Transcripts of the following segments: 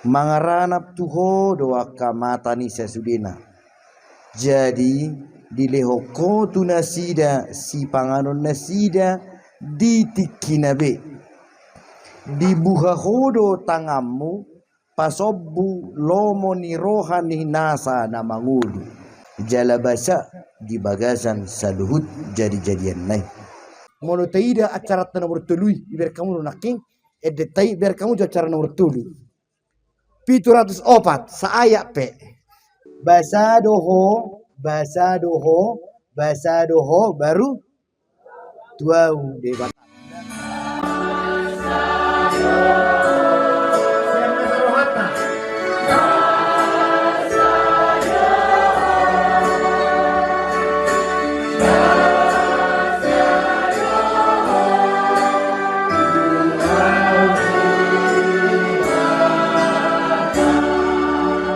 mangaranap tuho doa kamata ni sesudena. Jadi dileho ko tu nasida si panganon nasida ditikinabe dibuha hodo tangamu pasobbu lomo ni rohani nasa na mangudu jalabasa di bagasan saluhut jadi-jadian naik mono taida acara nomor tului biar kamu naking edetai biar kamu acara nomor tulu 704 saayak pe bahasa doho baru tuau debat.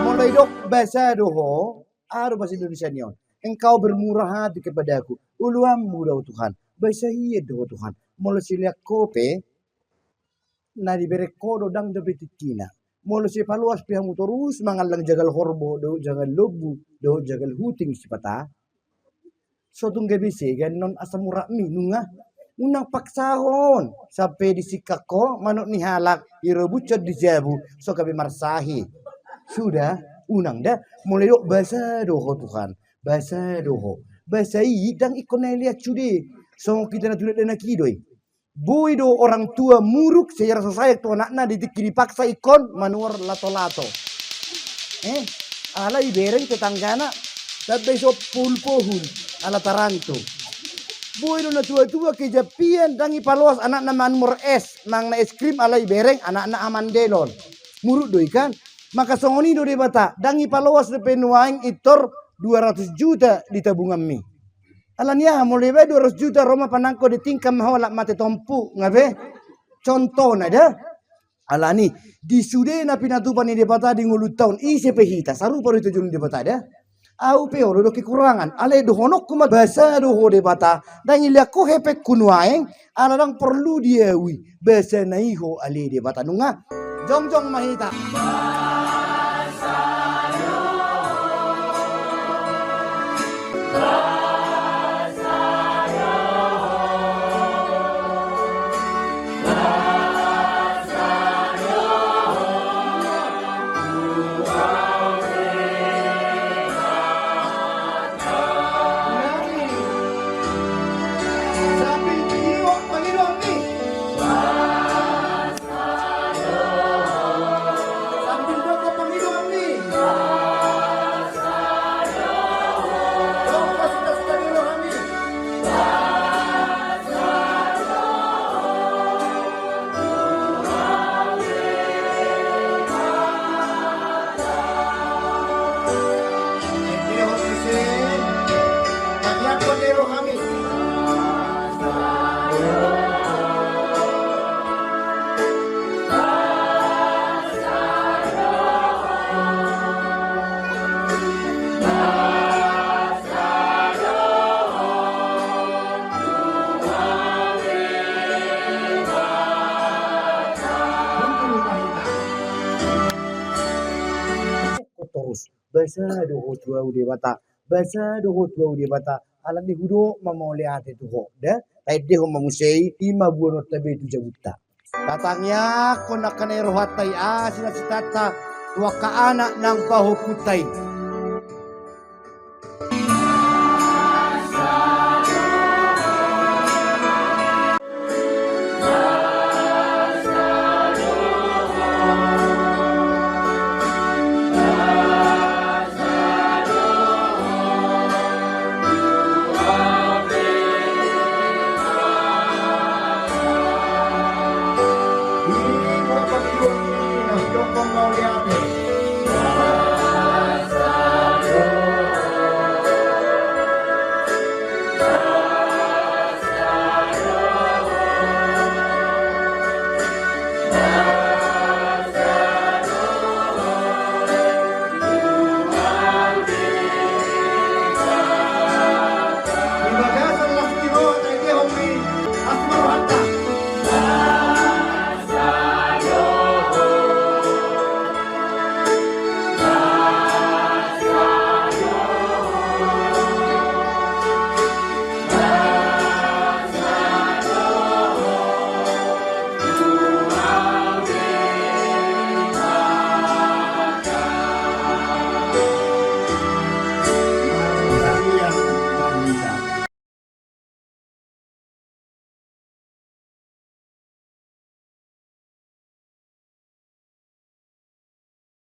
Mulai dok bahasa doho ada bahasa Indonesia nyon. Engkau bermurah hati kepadaku. Uluam mudah Tuhan. Bahasa iya doho Tuhan. Mulai siliak kope. Na diberi kodo dang debetikina. Mulai si paluas pihamu terus mangalang jagal horbo. Do jagal lobu. Do jagal huting sipata. Sotung gebise kan non asam urakmi nunga. Unang paksahon. Sampai disikak ko. Manok nihalak. Irobucot dijabu. So kabe marsahi. Sudah. Unang dah mulai dok bahasa doho Tuhan bahasa doho bahasa dang ikon lihat cude so kita nak tulis dana kidoi boy do orang tua muruk saya rasa saya tu anaknya dipaksa ikon manuar lato-lato ala ibereng tetanggana tapi so pulpohun ala taranto boy do na tua-tua kejapian dangi paluas anaknya manmur es nang na es krim ala ibereng anaknya amandelon muruk doi kan. Maka songoni do debata dangi palawas de penuaing itor 200 juta di tabungan mi. Alania mulai 200 juta Roma panangko di tingkam hawalak mate tompu ngabe. Contoh nada. Alani di sude na pinatupan ni debata di ngulu tahun isi pehita saru paru itu jun debata ada. Au peo do kekurangan ale do honok kuma bahasa do ho debata dangi liako hepe kunuaing aladang perlu diawi bahasa naiho ale debata nunga. Jong mahita. Bahasa doho tua ude bata bahasa doho tua ude bata alam di hudo mamole ate tuho dah tai deho mamusei 5 buah tabe 7 juta tatangnya konakan erohatai asina citata tua ka anak nang pahukutai